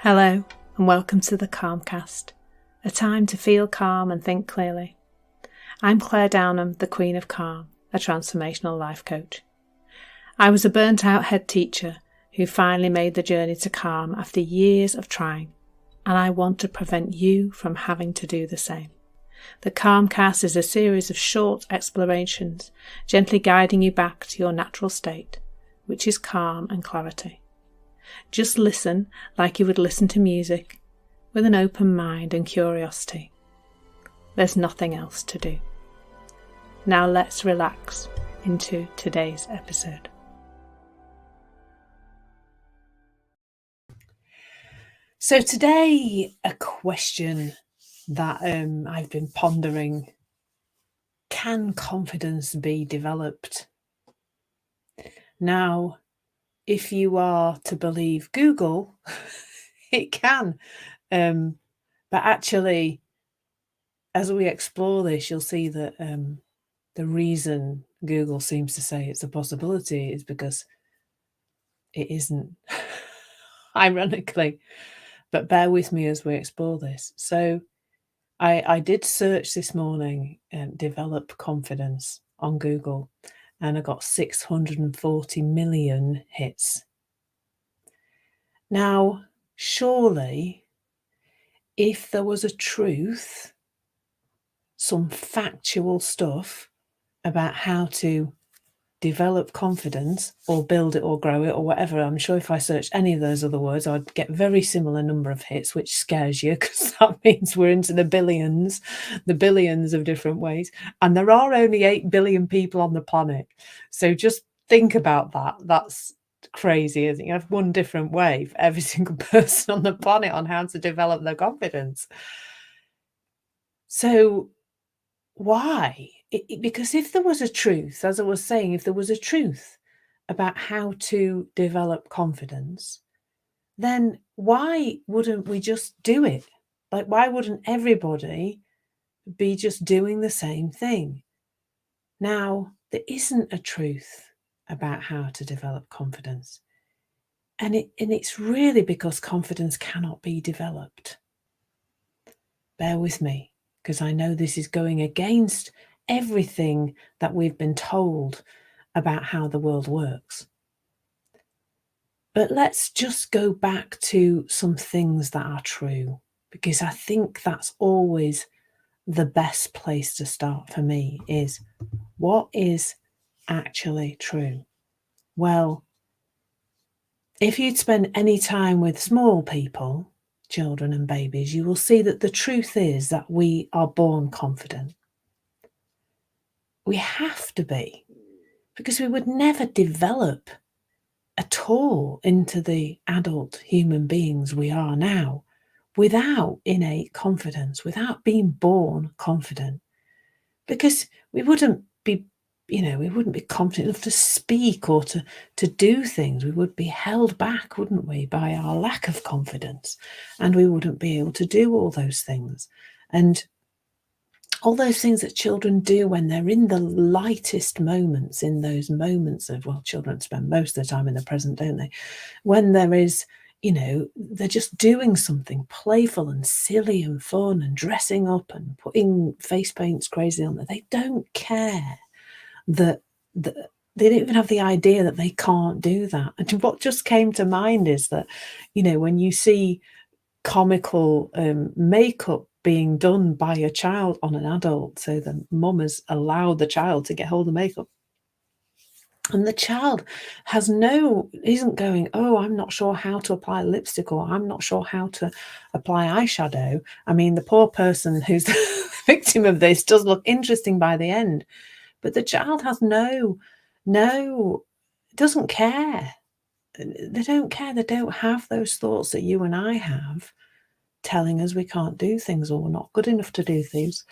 Hello and welcome to the Calmcast, a time to feel calm and think clearly. I'm Claire Downham, the Queen of Calm, a transformational life coach. I was a burnt out head teacher who finally made the journey to calm after years of trying, and I want to prevent you from having to do the same. The Calmcast is a series of short explorations, gently guiding you back to your natural state, which is calm and clarity. Just listen like you would listen to music, with an open mind and curiosity. There's nothing else to do. Now let's relax into today's episode. So today, a question that I've been pondering: can confidence be developed? Now, if you are to believe Google, it can. But actually, as we explore this, you'll see that the reason Google seems to say it's a possibility is because it isn't, ironically. But bear with me as we explore this. So I did search this morning, develop confidence on Google, and I got 640 million hits. Now, surely, if there was a truth, some factual stuff about how to develop confidence or build it or grow it or whatever, I'm sure if I searched any of those other words, I'd get very similar number of hits, which scares you because that means we're into the billions of different ways. And there are only 8 billion people on the planet. So just think about that. That's crazy, isn't it? You have one different way for every single person on the planet on how to develop their confidence. So why? Because if there was a truth, as I was saying, if there was a truth about how to develop confidence, then why wouldn't we just do it? Like, why wouldn't everybody be just doing the same thing? Now, there isn't a truth about how to develop confidence. And it's really because confidence cannot be developed. Bear with me, because I know this is going against everything that we've been told about how the world works. But let's just go back to some things that are true, because I think that's always the best place to start for me, is what is actually true. Well, if you'd spend any time with small people, children and babies, you will see that the truth is that we are born confident. We have to be, because we would never develop at all into the adult human beings we are now without innate confidence, without being born confident, because we wouldn't be confident enough to speak or to do things. We would be held back, wouldn't we, by our lack of confidence, and we wouldn't be able to do all those things. And all those things that children do when they're in the lightest moments, in those moments of, well, children spend most of the time in the present, don't they? When there is, they're just doing something playful and silly and fun and dressing up and putting face paints crazy on there. They don't care that they don't even have the idea that they can't do that. And what just came to mind is that, when you see comical makeup being done by a child on an adult, so the mum has allowed the child to get hold of makeup, and the child isn't going, oh, I'm not sure how to apply lipstick, or I'm not sure how to apply eyeshadow. I mean, the poor person who's the victim of this does look interesting by the end, but the child has doesn't care. They don't care. They don't have those thoughts that you and I have, telling us we can't do things or we're not good enough to do things.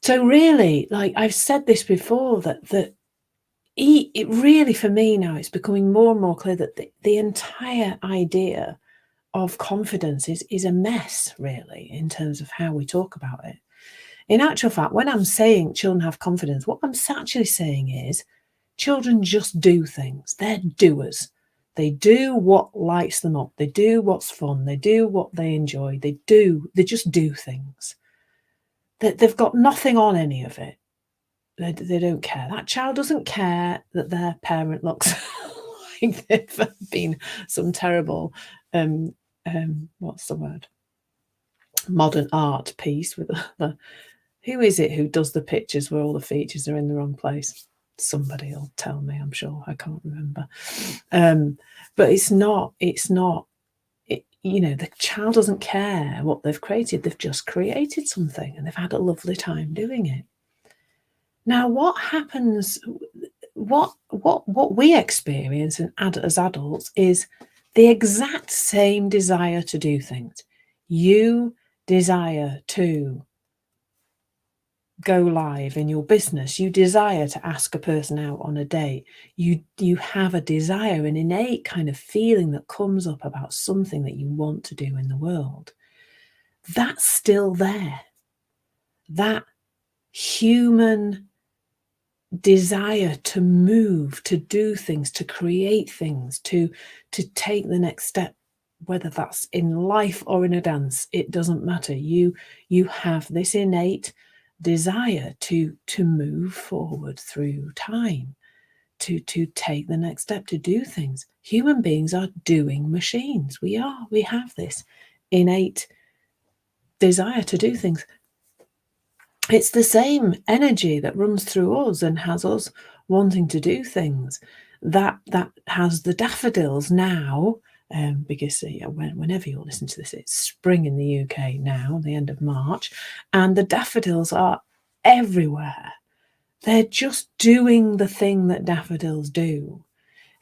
So really, like I've said this before, that it really, for me now, it's becoming more and more clear that the entire idea of confidence is a mess, really, in terms of how we talk about it. In actual fact, when I'm saying children have confidence, what I'm actually saying is children just do things. They're doers. They do what lights them up. They do what's fun. They do what they enjoy. They just do things. They've got nothing on any of it. They don't care. That child doesn't care that their parent looks like they've been some terrible, what's the word? Modern art piece with the who is it who does the pictures where all the features are in the wrong place? Somebody will tell me, I'm sure. I can't remember. But it's not, the child doesn't care what they've created. They've just created something and they've had a lovely time doing it. Now, what happens, what we experience as adults is the exact same desire to do things. You desire to go live in your business. You desire to ask a person out on a date. You have a desire, an innate kind of feeling that comes up about something that you want to do in the world. That's still there. That human desire to move, to do things, to create things, to take the next step, whether that's in life or in a dance, it doesn't matter. You have this innate desire to move forward through time, to take the next step, to do things. Human beings are doing machines. We have this innate desire to do things. It's the same energy that runs through us and has us wanting to do things that has the daffodils now, because whenever you're listening to this, it's spring in the UK now, the end of March, and the daffodils are everywhere. They're just doing the thing that daffodils do.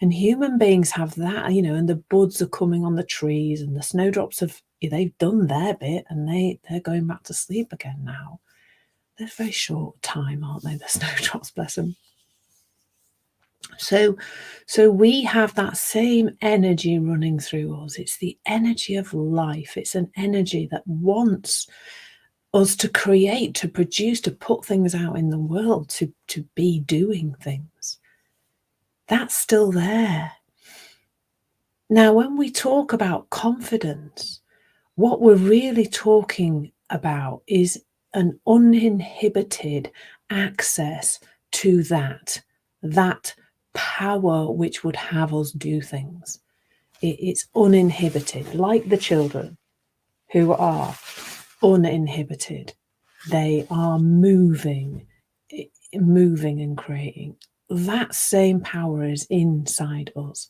And human beings have that, and the buds are coming on the trees and the snowdrops they've done their bit and they're going back to sleep again now. They're very short time, aren't they? The snowdrops, bless them. So we have that same energy running through us. It's the energy of life. It's an energy that wants us to create, to produce, to put things out in the world, to be doing things. That's still there. Now, when we talk about confidence, what we're really talking about is an uninhibited access to that power which would have us do things. It's uninhibited, like the children who are uninhibited. They are moving and creating. That same power is inside us.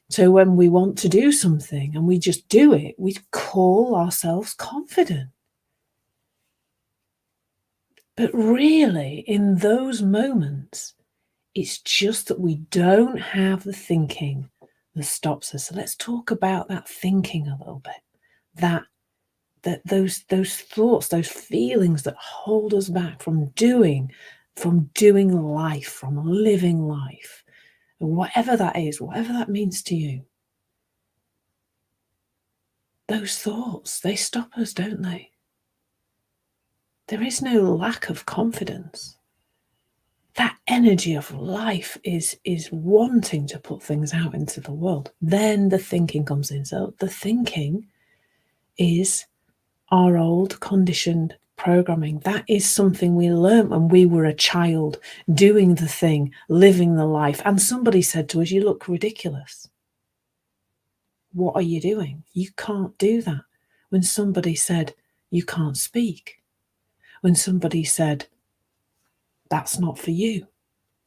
So when we want to do something and we just do it, we call ourselves confident. But really, in those moments, it's just that we don't have the thinking that stops us. So let's talk about that thinking a little bit. Those thoughts, those feelings that hold us back from doing life, from living life, whatever that is, whatever that means to you. Those thoughts, they stop us, don't they? There is no lack of confidence. That energy of life is wanting to put things out into the world. Then the thinking comes in. So the thinking is our old conditioned programming. That is something we learned when we were a child, doing the thing, living the life. And somebody said to us, "You look ridiculous. What are you doing? You can't do that." When somebody said, "You can't speak." When somebody said, "That's not for you.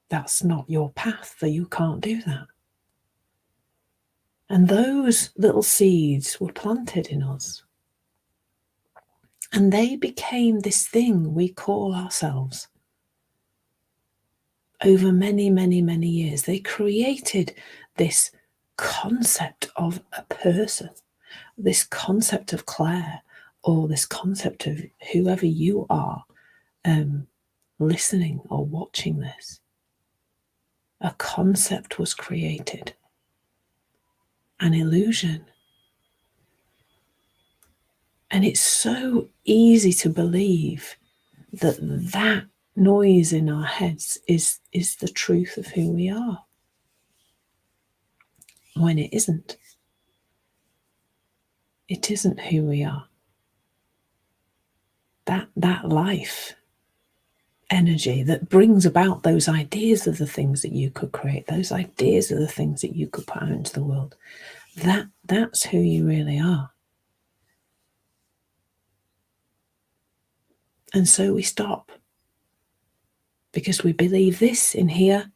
That's not your path, that you can't do that." And those little seeds were planted in us. And they became this thing we call ourselves. Over many, many, many years, they created this concept of a person, this concept of Claire, or this concept of whoever you are listening or watching this. A concept was created, an illusion. And it's so easy to believe that noise in our heads is the truth of who we are. when it isn't. It isn't who we are. That life energy that brings about those ideas of the things that you could create, those ideas of the things that you could put out into the world, that's who you really are. And so we stop because we believe this in here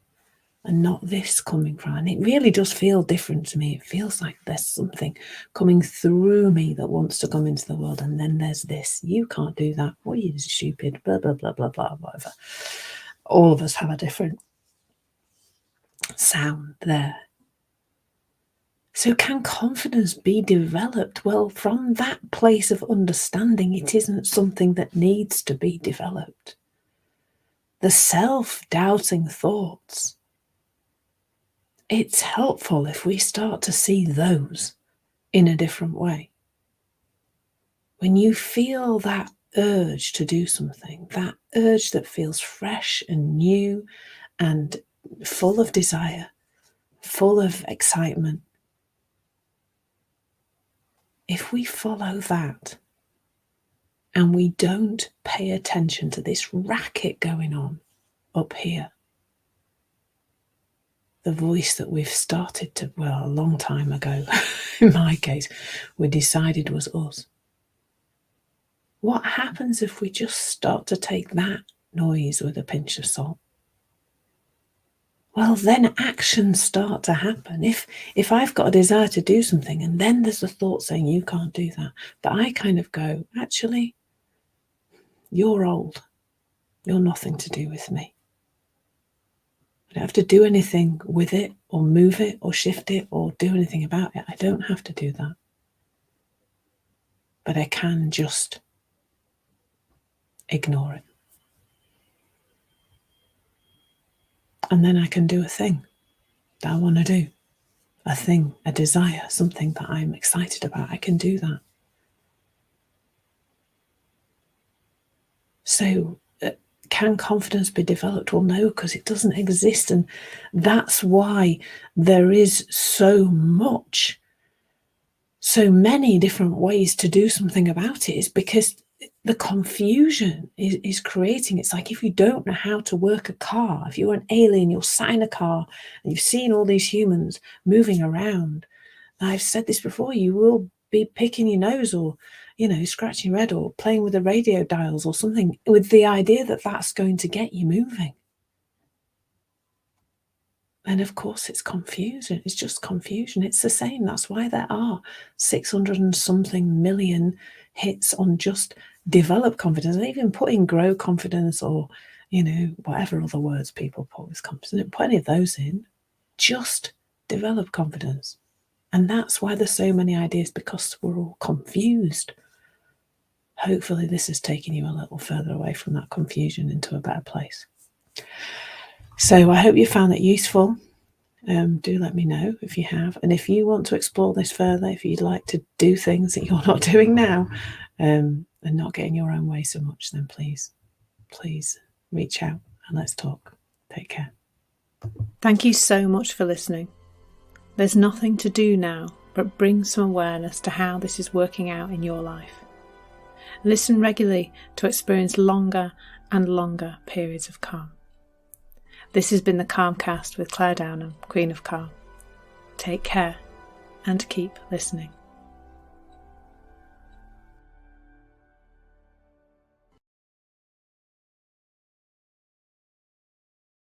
and not this coming from. And it really does feel different to me. It feels like there's something coming through me that wants to come into the world. And then there's this, you can't do that. What are you, stupid? Blah, blah, blah, blah, blah, whatever. All of us have a different sound there. So can confidence be developed? Well, from that place of understanding, it isn't something that needs to be developed. The self-doubting thoughts, it's helpful if we start to see those in a different way. When you feel that urge to do something, that urge that feels fresh and new and full of desire, full of excitement, if we follow that and we don't pay attention to this racket going on up here, the voice that we've started to, well, a long time ago, in my case, we decided was us. What happens if we just start to take that noise with a pinch of salt? Well, then actions start to happen. If I've got a desire to do something and then there's a thought saying you can't do that, but I kind of go, actually, you're old. You're nothing to do with me. I don't have to do anything with it or move it or shift it or do anything about it. I don't have to do that. But I can just ignore it. And then I can do a thing that I want to do. A thing, a desire, something that I'm excited about. I can do that. So can confidence be developed? Well, no, because it doesn't exist. And that's why there is so many different ways to do something about it, is because the confusion is creating. It's like if you don't know how to work a car, if you're an alien, you're sat in a car and you've seen all these humans moving around. I've said this before, you will be picking your nose or, scratching your head or playing with the radio dials or something with the idea that that's going to get you moving. And of course it's confusion. It's just confusion. It's the same. That's why there are 600 and something million hits on just develop confidence, and even putting grow confidence or, whatever other words people put with confidence. Put any of those in. Just develop confidence. And that's why there's so many ideas, because we're all confused. Hopefully this has taken you a little further away from that confusion into a better place. So I hope you found it useful. Do let me know if you have. And if you want to explore this further, if you'd like to do things that you're not doing now and not get in your own way so much, then please reach out and let's talk. Take care. Thank you so much for listening. There's nothing to do now but bring some awareness to how this is working out in your life. Listen regularly to experience longer and longer periods of calm. This has been the Calmcast with Claire Downham, Queen of Calm. Take care and keep listening.